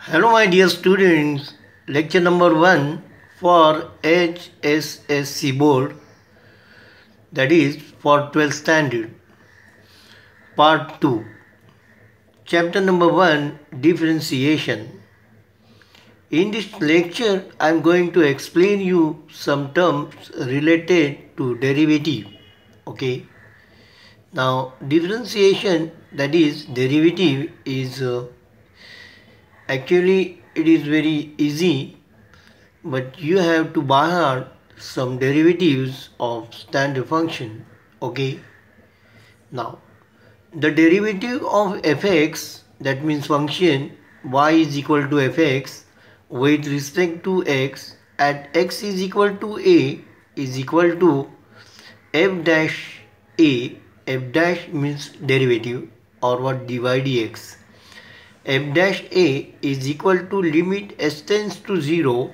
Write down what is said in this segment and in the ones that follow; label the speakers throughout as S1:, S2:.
S1: Hello, my dear students. Lecture number 1 for HSSC board, that is for 12th standard, part 2. Chapter number 1, differentiation. In this lecture, I am going to explain you some terms related to derivative. Okay. Now, differentiation, that is derivative, is actually it is very easy, but you have to by heart some derivatives of standard function. Okay. Now, the derivative of fx, that means function y is equal to fx with respect to x at x is equal to a, is equal to f dash a. F dash means derivative or what, dy dx. F dash a is equal to limit s tends to 0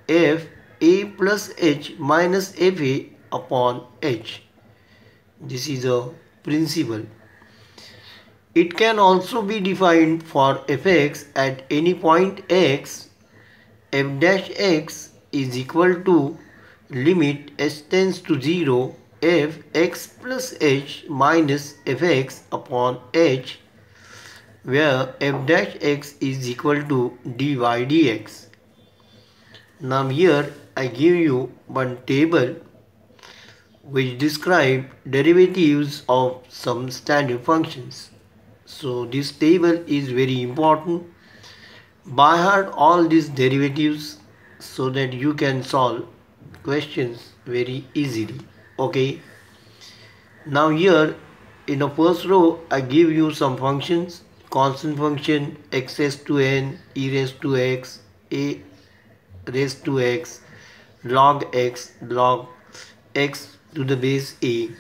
S1: f a plus h minus f a upon h. This is a principle. It can also be defined for fx at any point x. F dash x is equal to limit s tends to 0 f x plus h minus fx upon h, where f dash x is equal to dy dx. Now here I give you one table which describe derivatives of some standard functions. So this table is very important. By heart all these derivatives so that you can solve questions very easily. Okay. Now here in the first row I give you some functions: constant function, x raised to n, e raised to x, a raised to x, log x to the base a.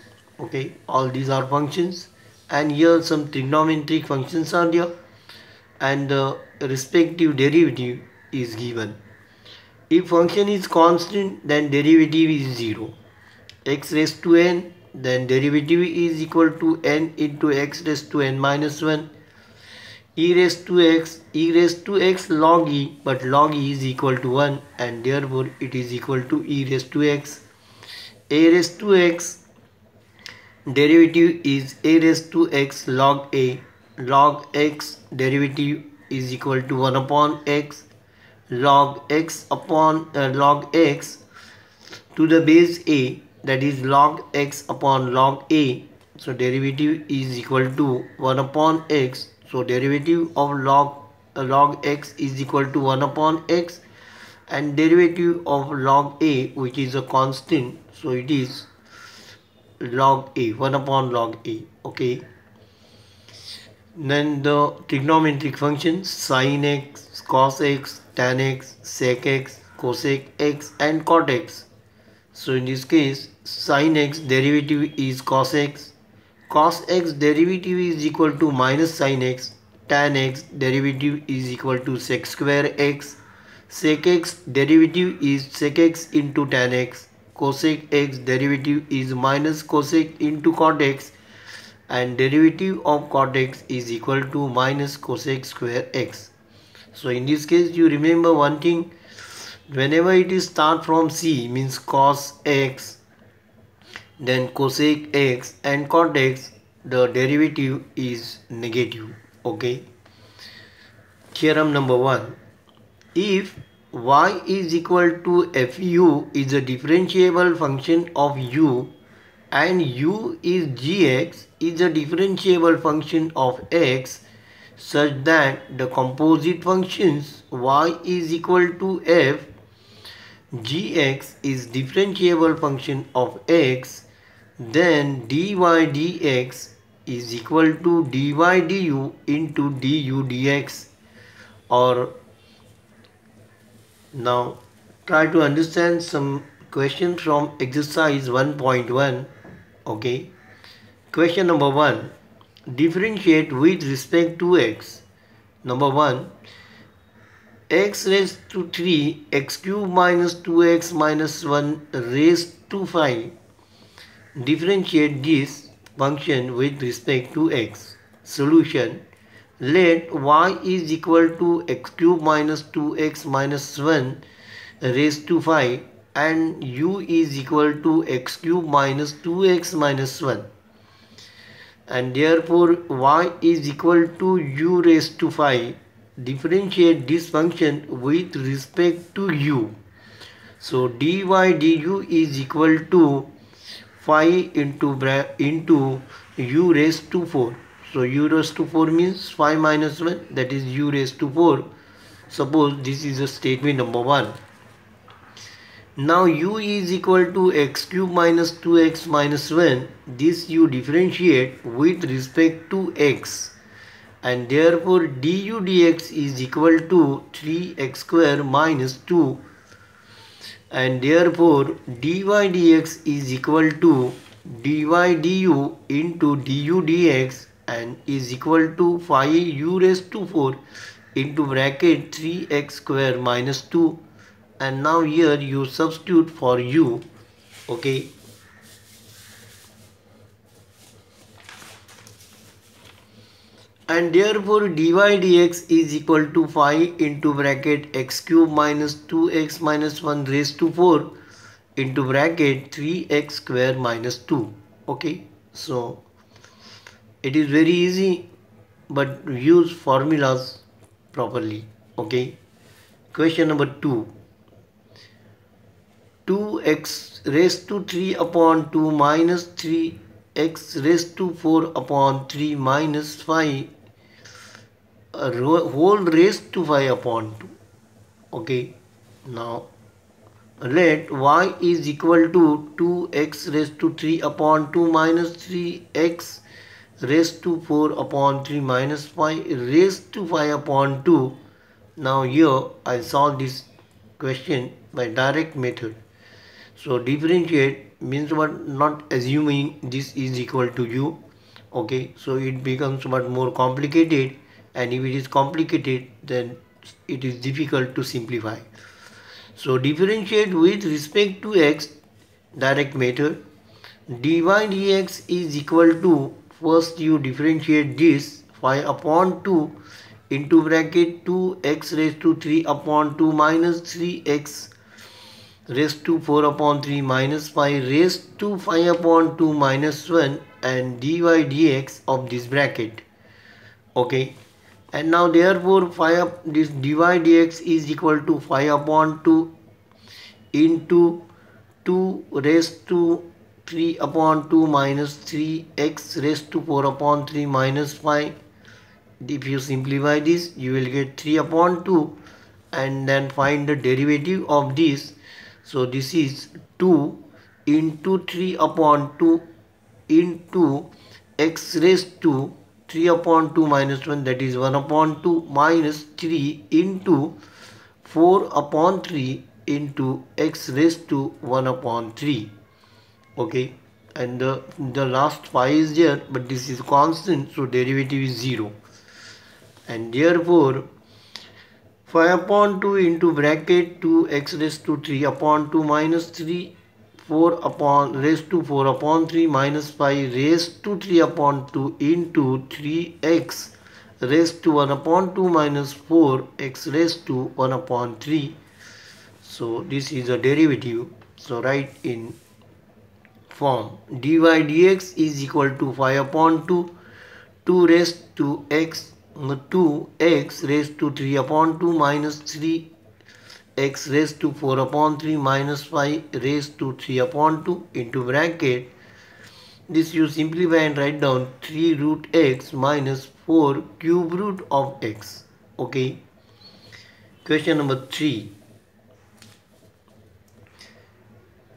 S1: Okay, all these are functions, and here some trigonometric functions are there, and the respective derivative is given. If function is constant, then derivative is 0. X raised to n, then derivative is equal to n into x raised to n minus 1. E raised to x log e, but log e is equal to 1, and therefore it is equal to e raised to x. A raised to x, derivative is a raised to x log a. Log x derivative is equal to 1 upon x. Log x upon log x to the base a, that is log x upon log a. So derivative is equal to 1 upon x. So derivative of log x is equal to 1 upon x, and derivative of log a, which is a constant, so it is log a, 1 upon log a. Okay. Then the trigonometric functions: sin x, cos x, tan x, sec x, cosec x, and cot x. So in this case, sin x derivative is cos x, cos x derivative is equal to minus sin x, tan x derivative is equal to sec square x, sec x derivative is sec x into tan x, cosec x derivative is minus cosec into cot x, and derivative of cot x is equal to minus cosec square x. So in this case you remember one thing: whenever it is start from c, means cos x, then cosec x and cot x, the derivative is negative. Okay. Theorem number 1. If y is equal to fu is a differentiable function of u, and u is gx is a differentiable function of x, such that the composite functions y is equal to f, gx is differentiable function of x, then dy dx is equal to dy du into du dx. Or now try to understand some questions from exercise 1.1. Okay. Question number 1. Differentiate with respect to x. Number 1. X raised to 3 x cube minus 2x minus 1 raised to 5. Differentiate this function with respect to x. Solution. let y is equal to x cube minus 2x minus 1 raised to 5 and u is equal to x cube minus 2x minus 1, and therefore y is equal to u raised to 5. Differentiate this function with respect to u. So dy du is equal to 5 into u raised to 4. So u raised to 4 means 5 minus 1, that is u raised to 4. Suppose this is a statement number 1. Now u is equal to x cube minus 2x minus 1. This you differentiate with respect to x, and therefore du dx is equal to 3x square minus 2, and therefore dy dx is equal to dy du into du dx and is equal to 5 u raised to 4 into bracket 3x square minus 2. And now here you substitute for u, okay. And therefore dy dx is equal to 5 into bracket x cube minus 2x minus 1 raised to 4 into bracket 3x square minus 2, okay. So it is very easy, but use formulas properly, okay. Question number 2. 2x raised to 3 upon 2 minus 3x raised to 4 upon 3 minus 5 whole raised to 5 upon 2. Okay. Now let y is equal to 2x raised to 3 upon 2 minus 3x raised to 4 upon 3 minus 5 raised to 5 upon 2. Now here I solve this question by direct method. So differentiate means what, not assuming this is equal to u, okay. So it becomes much more complicated, and if it is complicated then it is difficult to simplify. So differentiate with respect to x, direct method. Dy dx is equal to, first you differentiate this 5 upon 2 into bracket 2x raised to 3 upon 2 minus 3x raised to 4 upon 3 minus 5 raised to 5 upon 2 minus 1 and dy dx of this bracket, okay. And now therefore this dy dx is equal to 5 upon 2 into 2 raised to 3 upon 2 minus 3x raised to 4 upon 3 minus 5. If you simplify this, you will get 3 upon 2, and then find the derivative of this. So this is 2 into 3 upon 2 into x raised to 3 upon 2 minus 1, that is 1 upon 2 minus 3 into 4 upon 3 into x raised to 1 upon 3, okay. And the last 5 is there, but this is constant, so derivative is 0. And therefore 5 upon 2 into bracket 2x raised to 3 upon 2 minus 3 4 upon raised to 4 upon 3 minus 5 raised to 3 upon 2 into 3x raised to 1 upon 2 minus 4x raised to 1 upon 3. So this is a derivative. So write in form dy dx is equal to 5 upon 2 raised to x 2x raised to 3 upon 2 minus 3x raised to 4 upon 3 minus 5 raised to 3 upon 2 into bracket. This you simplify and write down 3 root x minus 4 cube root of x, okay. Question number 3.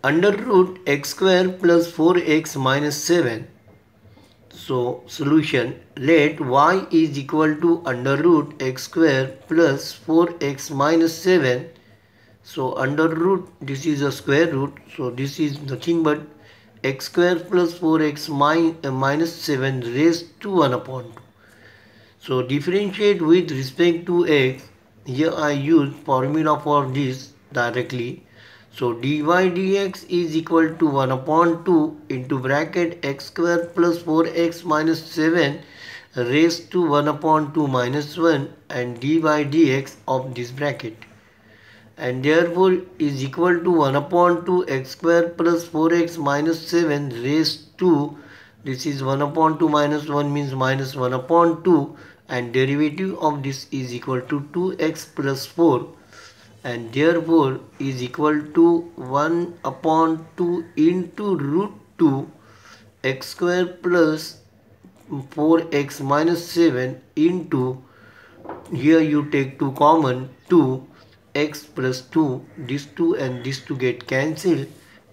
S1: Under root x square plus 4x minus 7. So solution, let y is equal to under root x square plus 4x minus 7. So under root, this is a square root, so this is nothing but x square plus 4x minus 7 raised to 1 upon 2. So differentiate with respect to x. Here I use formula for this directly. So dy dx is equal to 1 upon 2 into bracket x square plus 4x minus 7 raised to 1 upon 2 minus 1 and d by dx of this bracket, and therefore is equal to 1 upon 2 x square plus 4x minus 7 raised to, this is 1 upon 2 minus 1 means minus 1 upon 2, and derivative of this is equal to 2x plus 4, and therefore is equal to 1 upon 2 into root 2 x square plus 4x minus 7 into, here you take 2 common, 2x plus 2, this 2 and this 2 get cancelled,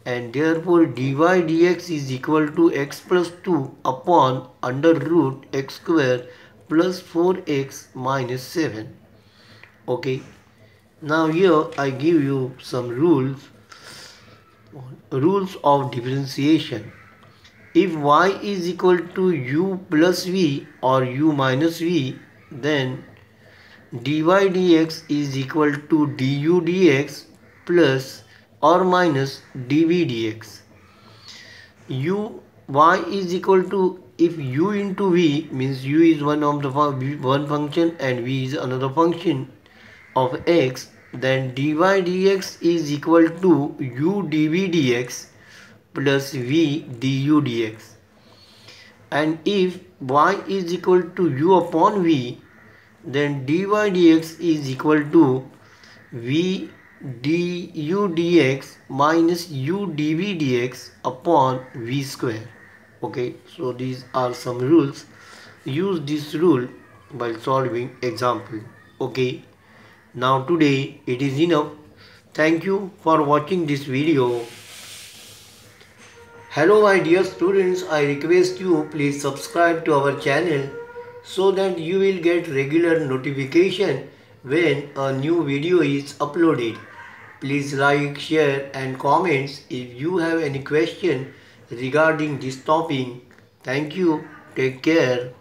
S1: and therefore dy dx is equal to x plus 2 upon under root x square plus 4x minus 7. Okay, now here I give you some rules of differentiation. If y is equal to u plus v or u minus v, then dy dx is equal to du dx plus or minus dv dx. Y is equal to, if u into v means u is one of the one function and v is another function of x, then dy dx is equal to u dv dx plus v du dx. And if y is equal to u upon v, then dy dx is equal to v du dx minus u dv dx upon v square. Okay, so these are some rules. Use this rule while solving example. Okay, now today it is enough. Thank you for watching this video. Hello my dear students, I request you please subscribe to our channel so that you will get regular notification when a new video is uploaded. Please like, share and comments if you have any question regarding this topic. Thank you. Take care.